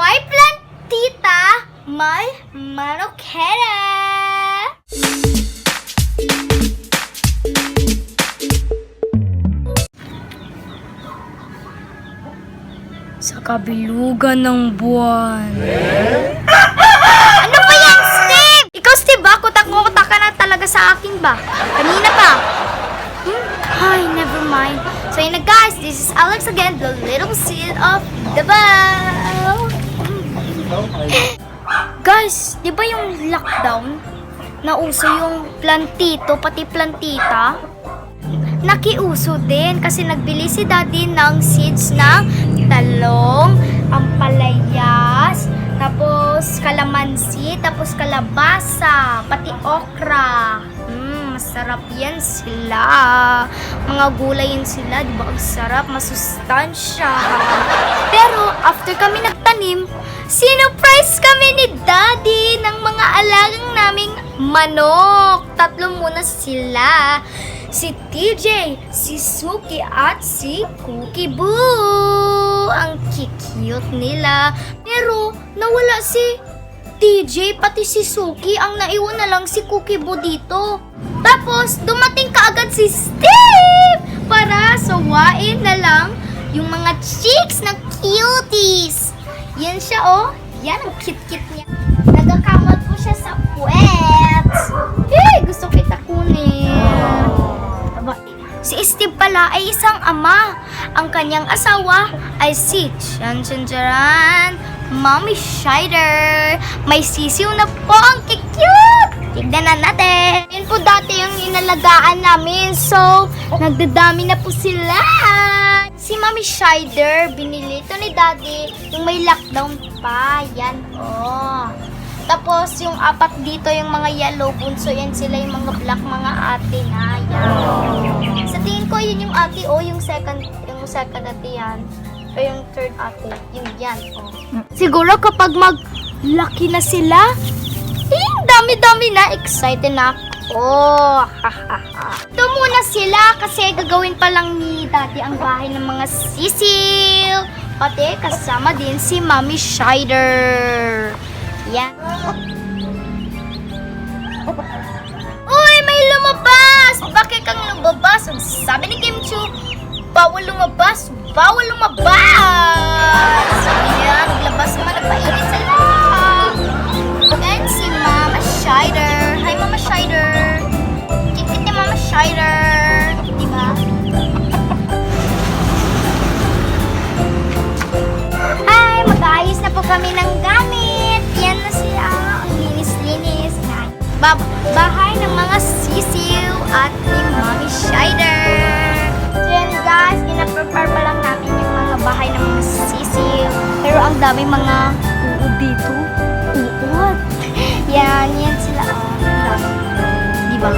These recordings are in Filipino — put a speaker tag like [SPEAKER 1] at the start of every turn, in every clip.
[SPEAKER 1] My plantita, my manokera. Sa kabilugan ng buwan. Ano ba yan, Steve? Ikaw, Steve, ba? Kutak-kutak ka na talaga sa akin ba? Kanina pa. Hi, never mind. So yun na guys, this is Alex again, the little seed of Davao. Guys, di ba yung lockdown? Nauso yung plantito, pati plantita? Nakiuso din kasi nagbili si Daddy ng seeds ng talong, ampalayas, tapos kalamansi, tapos kalabasa, pati okra. Masarap yan sila. Mga gulay yan sila, di ba? Ang sarap, masustansya. Pero after kami nagtanim, sinurprise kami ni Daddy ng mga alagang naming manok. Tatlo muna sila. Si TJ, si Suki, at si Cookie Boo. Ang cute nila. Pero nawala si TJ, pati si Suki. Ang naiwan na lang si Cookie Boo dito. Tapos, dumating kaagad si Steve para sawain na lang yung mga chicks na cuties. Yan siya, oh. Yan, ang cute-cute niya. Nagakamot ko siya sa puwet. Hey, gusto kita kunin. Si Steve pala ay isang ama. Ang kanyang asawa ay si Chanchancharan, Mommy Shider. May sisiw na po, ang cute. Tignan na natin. Yan po dati yung inalagaan namin. So, nagdadami na po sila. Si Mommy Shider, binili ito ni Daddy yung may lockdown pa. Yan, oh. Tapos, yung apat dito, yung mga yellow bunso, yan sila yung mga black mga ate na. Yan. Sa tingin ko, yun yung ate, oh, yung second ate yan. O yung third ate, yung yan, oh. Siguro kapag mag-lucky na sila, dami-dami na, excited na ako. Ito muna sila kasi gagawin pa lang ni Daddy ang bahay ng mga sisil. Pati kasama din si Mommy Shider. Yan. Uy, may lumabas! Bakit kang lumabas? Ang sabi ni Kim Chu, bawal lumabas! Bawal lumabas! Yan, naglabas naman, nagpainit sila. And si Mama Shider. Hi, Mama Shider. Kit-kit ni Mama Shider. Diba? Hi, mag-aayos na po kami ng gamit. Yan na siya. Ang linis-linis. Bahay ng mga sisiw at ni Mommy Shider. So yan guys, ina-prepare pa lang namin yung mga bahay ng mga sisiw. Pero ang dami mga uod dito. Uod. Yan sila. Diba?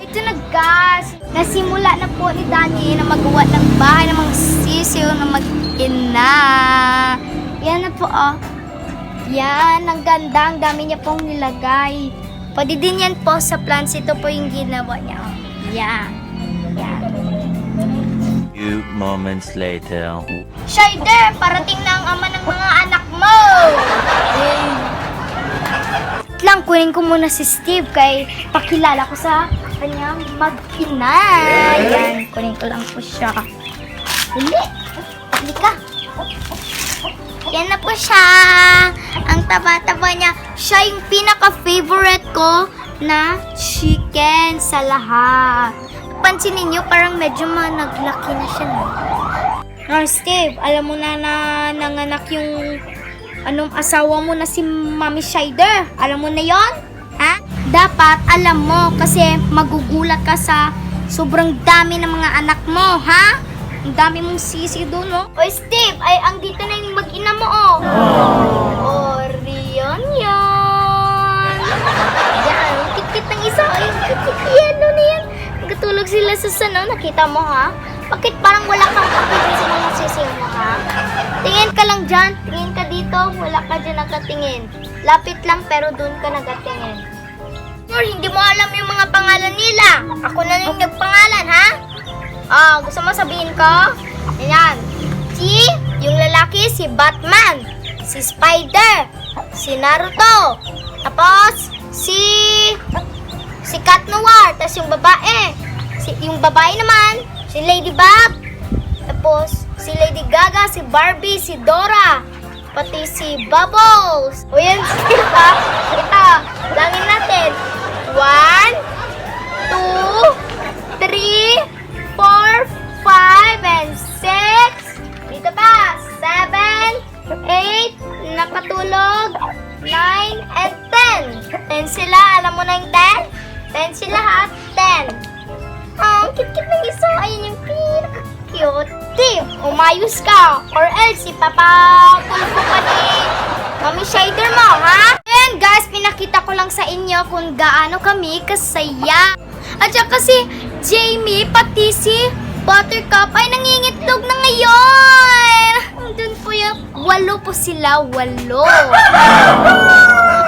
[SPEAKER 1] Ito na guys, nasimula na po ni Danny na magawa ng bahay ng mga sisiw na mag-ina. Yan na po, oh. Yan, ang ganda, ang dami niya pong nilagay. Pwede din yan po sa plants, ito po yung ginawa niya, oh. Yan.
[SPEAKER 2] Few moments later.
[SPEAKER 1] Shider, parating na ang ama ng mga anak mo! Lang, kunin ko muna si Steve kay pakilala ko sa kanyang mag-ina. Yan, kunin ko lang po siya. Halika. Yan na po siya. Ang taba-taba niya. Siya yung pinaka-favorite ko na chicken sa lahat. Pansinin nyo, parang medyo naglaki na siya, no? Steve, alam mo na nanganak yung asawa mo na si Mami Shider. Alam mo na yon? Ha? Dapat alam mo kasi magugulat ka sa sobrang dami ng mga anak mo, ha? Ang dami mong sisi doon, no? Oy, Steve, ay ang dito na yung mag-ina mo, oh. Orion yan. Yan, kit-kit ng isa. Ay, kit-kit yan, ano na yan? Nagtulog sila sa sano, nakita mo, ha? Bakit parang wala kang pakitin sa mga sisi mo, ha? Tingin ka lang dyan, tingin ka dito, wala ka dyan nakatingin. Lapit lang pero doon ka nakatingin. Or hindi mo alam yung mga pangalan nila. Ako na lang yung pangalan, ha? Gusto mo sabihin ko? Ayan. Yung lalaki, si Batman. Si Spider. Si Naruto. Tapos, si Cat Noir. Tapos yung babae. Yung babae naman, si Ladybug. Tapos, si Lady Gaga, si Barbie, si Dora. Pati si Bubbles. O yan, diba? Ito, langin natin. 1, 2, 3, 4, 5, and 6. Dito pa. 7, 8, nakatulog. 9, and 10. 10 sila. Alam mo na yung 10? 10 sila, ha? 10. Kit-kit ng isa. Ayun yung pinaka-cute. Steve, umayos ka. Or else, ipapapulpo ka ni Mami Shider mo, ha? And guys, pinakita ko lang sa inyo kung gaano kami kasaya. At saka si Jamie, pati si Buttercup ay nangingitlog na ngayon. Doon po yung 8 po sila, 8.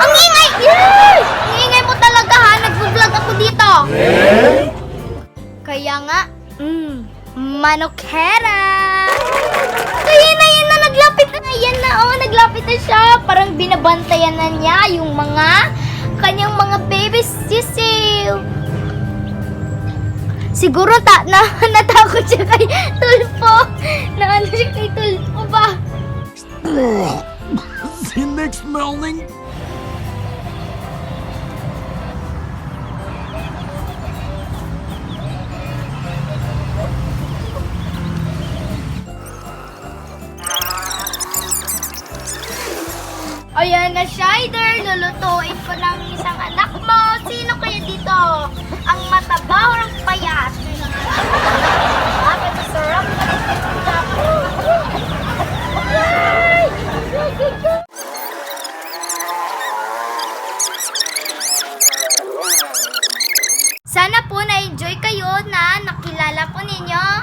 [SPEAKER 1] Ang ingay! Yay! Ang ingay mo talaga, ha? Nag-vlog ako dito. Kaya nga, manokera. Ayan na, naglapit na. Ayan na, naglapit na siya. Parang binabantayan na niya yung kanyang mga baby sisiw. Siguro natakot siya kay Tulpo. Naano siya kay Tulpo ba?
[SPEAKER 3] Next morning.
[SPEAKER 1] Ayan na, Shider. Lulutuin ko ng isang anak mo. Sino kaya dito? Ang mataba o ang payat? Masarap. Sana po na-enjoy kayo na nakilala po ninyo